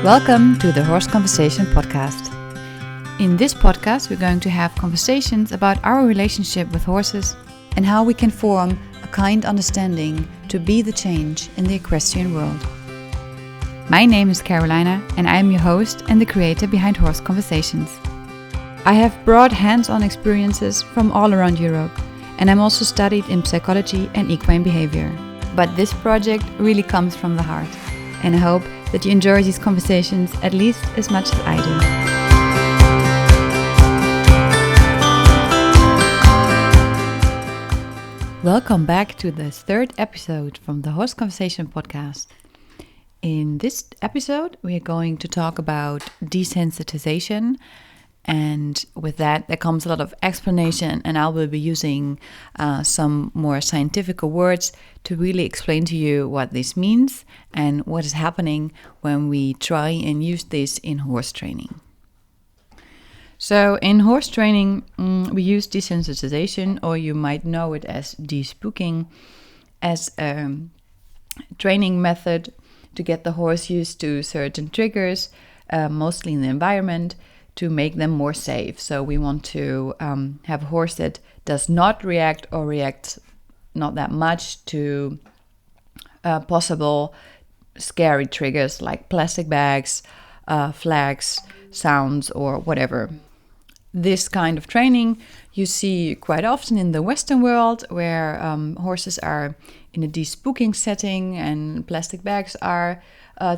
Welcome to the Horse Conversation Podcast. In this podcast, we're going to have conversations about our relationship with horses and how we can form a kind understanding to be the change in the equestrian world. My name is Carolina and I am your host and the creator behind Horse Conversations. I have broad hands-on experiences from all around Europe, and I'm also studied in psychology and equine behavior. But this project really comes from the heart, and I hope that you enjoy these conversations at least as much as I do. Welcome back to the third episode from the Horse Conversation Podcast. In this episode, we are going to talk about desensitization. And with that, there comes a lot of explanation, and I will be using some more scientific words to really explain to you what this means and what is happening when we try and use this in horse training. So in horse training, we use desensitization, or you might know it as de-spooking, as a training method to get the horse used to certain triggers, mostly in the environment, to make them more safe. So we want to have a horse that does not react or reacts not that much to possible scary triggers like plastic bags, flags, sounds, or whatever. This kind of training you see quite often in the Western world, where horses are in a de-spooking setting and plastic bags are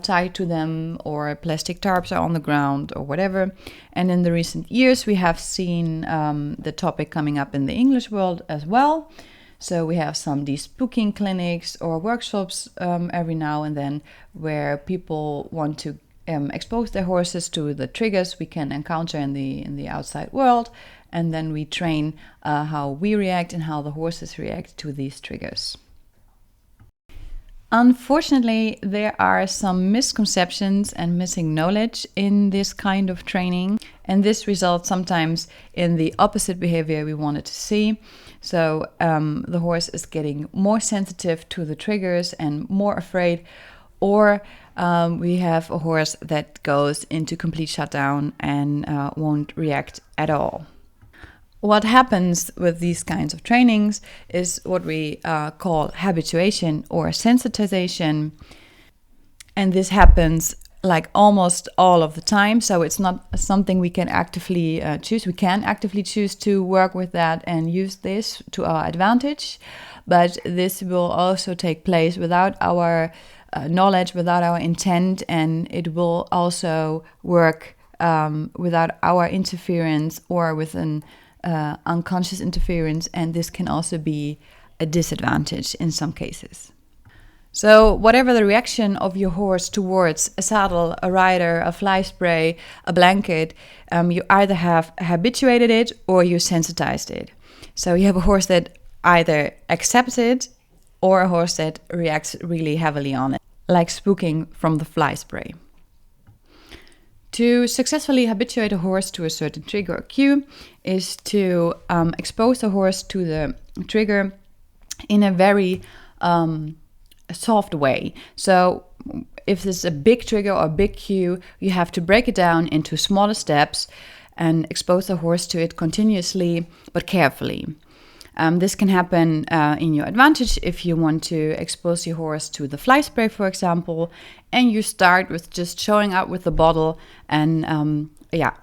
tied to them, or plastic tarps are on the ground, or whatever. And in the recent years, we have seen the topic coming up in the English world as well. So we have some de-spooking clinics or workshops every now and then, where people want to expose their horses to the triggers we can encounter in the outside world, and then we train how we react and how the horses react to these triggers. Unfortunately, there are some misconceptions and missing knowledge in this kind of training, and this results sometimes in the opposite behavior we wanted to see. So the horse is getting more sensitive to the triggers and more afraid, or we have a horse that goes into complete shutdown and won't react at all. What happens with these kinds of trainings is what we call habituation or sensitization. And this happens like almost all of the time. So it's not something we can actively choose. We can actively choose to work with that and use this to our advantage. But this will also take place without our knowledge, without our intent. And it will also work without our interference or with an unconscious interference, and this can also be a disadvantage in some cases. So whatever the reaction of your horse towards a saddle, a rider, a fly spray, a blanket, you either have habituated it or you sensitized it. So you have a horse that either accepts it or a horse that reacts really heavily on it, like spooking from the fly spray. To successfully habituate a horse to a certain trigger or cue is to expose the horse to the trigger in a very soft way. So if there's a big trigger or a big cue, you have to break it down into smaller steps and expose the horse to it continuously but carefully. This can happen in your advantage if you want to expose your horse to the fly spray, for example, and you start with just showing up with the bottle and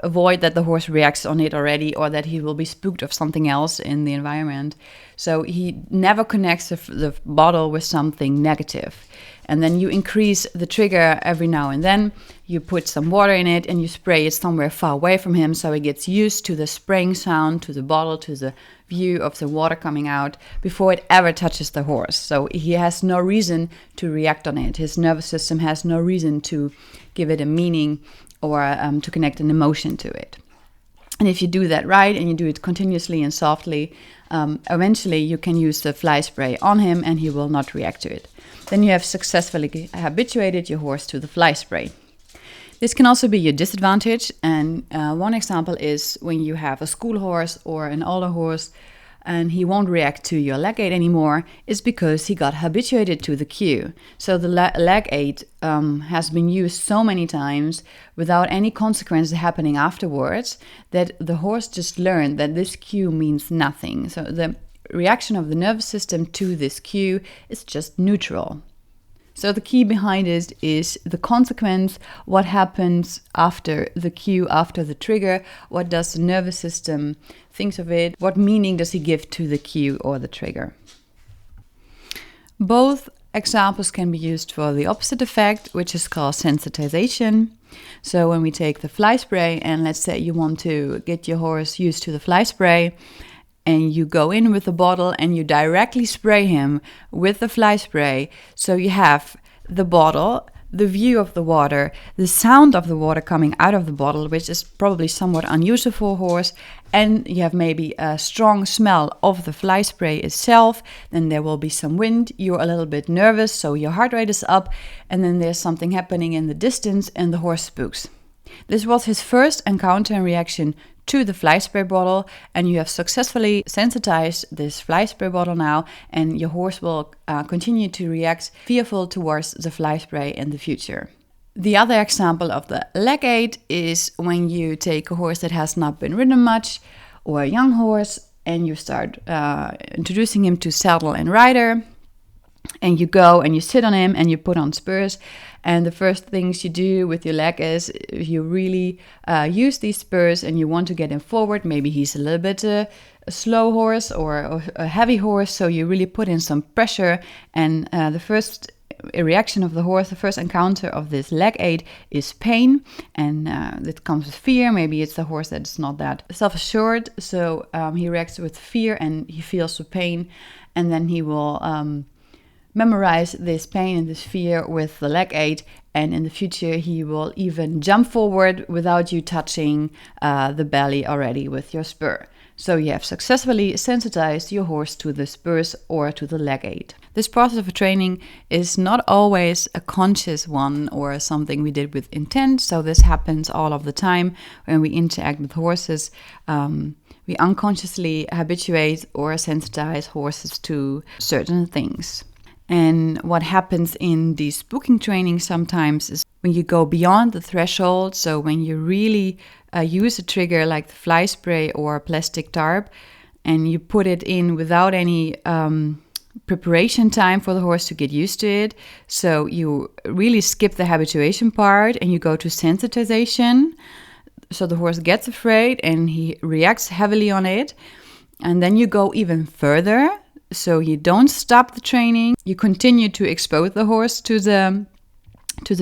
avoid that the horse reacts on it already, or that he will be spooked of something else in the environment. So he never connects the bottle with something negative. And then you increase the trigger every now and then. You put some water in it and you spray it somewhere far away from him, so he gets used to the spraying sound, to the bottle, to the view of the water coming out before it ever touches the horse. So he has no reason to react on it. His nervous system has no reason to give it a meaning or to connect an emotion to it. And if you do that right and you do it continuously and softly, eventually you can use the fly spray on him and he will not react to it. Then you have successfully habituated your horse to the fly spray. This can also be your disadvantage, and one example is when you have a school horse or an older horse and he won't react to your leg aid anymore, is because he got habituated to the cue. So the leg aid has been used so many times without any consequences happening afterwards that the horse just learned that this cue means nothing. So the reaction of the nervous system to this cue is just neutral. So the key behind it is the consequence, what happens after the cue, after the trigger, what does the nervous system think of it, what meaning does he give to the cue or the trigger. Both examples can be used for the opposite effect, which is called sensitization. So when we take the fly spray, and let's say you want to get your horse used to the fly spray, and you go in with the bottle and you directly spray him with the fly spray. So you have the bottle, the view of the water, the sound of the water coming out of the bottle, which is probably somewhat unusual for a horse, and you have maybe a strong smell of the fly spray itself. Then there will be some wind, you're a little bit nervous, so your heart rate is up, and then there's something happening in the distance and the horse spooks. This was his first encounter and reaction to the fly spray bottle, and you have successfully sensitized this fly spray bottle now, and your horse will continue to react fearful towards the fly spray in the future. The other example of the leg aid is when you take a horse that has not been ridden much, or a young horse, and you start introducing him to saddle and rider, and you go and you sit on him and you put on spurs. And the first things you do with your leg is you really use these spurs and you want to get him forward. Maybe he's a little bit a slow horse or a heavy horse, so you really put in some pressure. And the first reaction of the horse, the first encounter of this leg aid is pain, and it comes with fear. Maybe it's a horse that's not that self-assured, so he reacts with fear and he feels the pain, and then he will memorize this pain and this fear with the leg aid, and in the future he will even jump forward without you touching the belly already with your spur. So you have successfully sensitized your horse to the spurs or to the leg aid. This process of training is not always a conscious one or something we did with intent, so this happens all of the time when we interact with horses. We unconsciously habituate or sensitize horses to certain things. And what happens in de-spooking training sometimes is when you go beyond the threshold, so when you really use a trigger like the fly spray or plastic tarp, and you put it in without any preparation time for the horse to get used to it. So you really skip the habituation part and you go to sensitization. So the horse gets afraid and he reacts heavily on it. And then you go even further. So you don't stop the training. You continue to expose the horse to the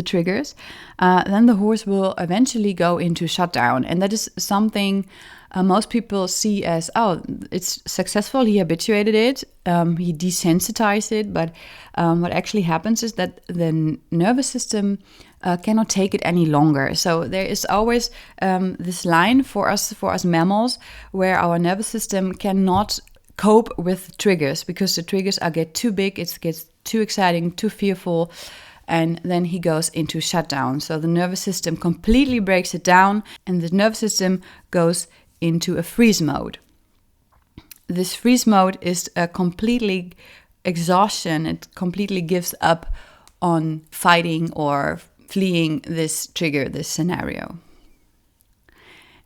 triggers. Then the horse will eventually go into shutdown. And that is something most people see as, oh, it's successful. He habituated it. He desensitized it. But what actually happens is that the nervous system cannot take it any longer. So there is always this line for us mammals where our nervous system cannot cope with triggers because the triggers get too big, it gets too exciting, too fearful, and then he goes into shutdown. So the nervous system completely breaks it down and the nervous system goes into a freeze mode. This freeze mode is a completely exhaustion. It completely gives up on fighting or fleeing this trigger, this scenario.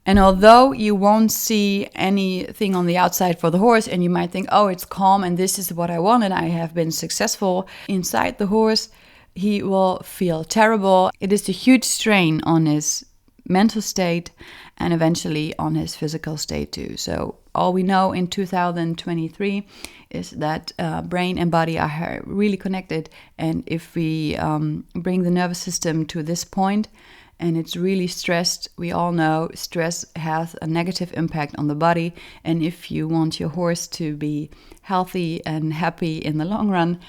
And although you won't see anything on the outside for the horse and you might think, oh, it's calm and this is what I want and I have been successful, inside the horse, he will feel terrible. It is a huge strain on his mental state and eventually on his physical state too. So all we know in 2023 is that brain and body are really connected. And if we bring the nervous system to this point, and it's really stressed, we all know stress has a negative impact on the body. And if you want your horse to be healthy and happy in the long run,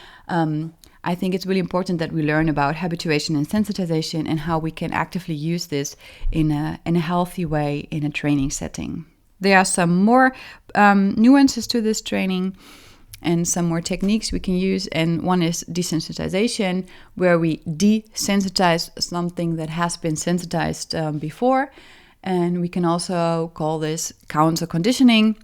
I think it's really important that we learn about habituation and sensitization and how we can actively use this in a healthy way in a training setting. There are some more nuances to this training and some more techniques we can use. And one is desensitization, where we desensitize something that has been sensitized before. And we can also call this counter conditioning,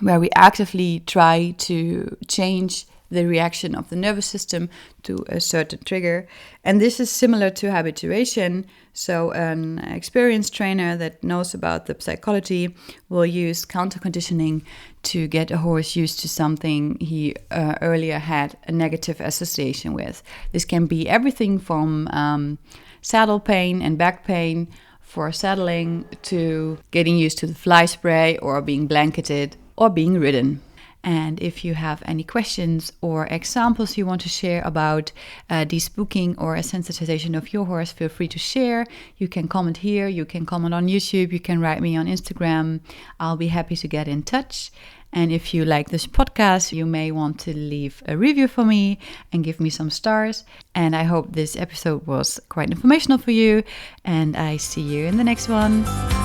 where we actively try to change the reaction of the nervous system to a certain trigger. And this is similar to habituation. So an experienced trainer that knows about the psychology will use counter-conditioning to get a horse used to something he earlier had a negative association with. This can be everything from saddle pain and back pain for saddling to getting used to the fly spray or being blanketed or being ridden. And if you have any questions or examples you want to share about despooking or a sensitization of your horse, feel free to share. You can comment here, you can comment on YouTube, you can write me on Instagram. I'll be happy to get in touch. And if you like this podcast, you may want to leave a review for me and give me some stars. And I hope this episode was quite informational for you. And I see you in the next one.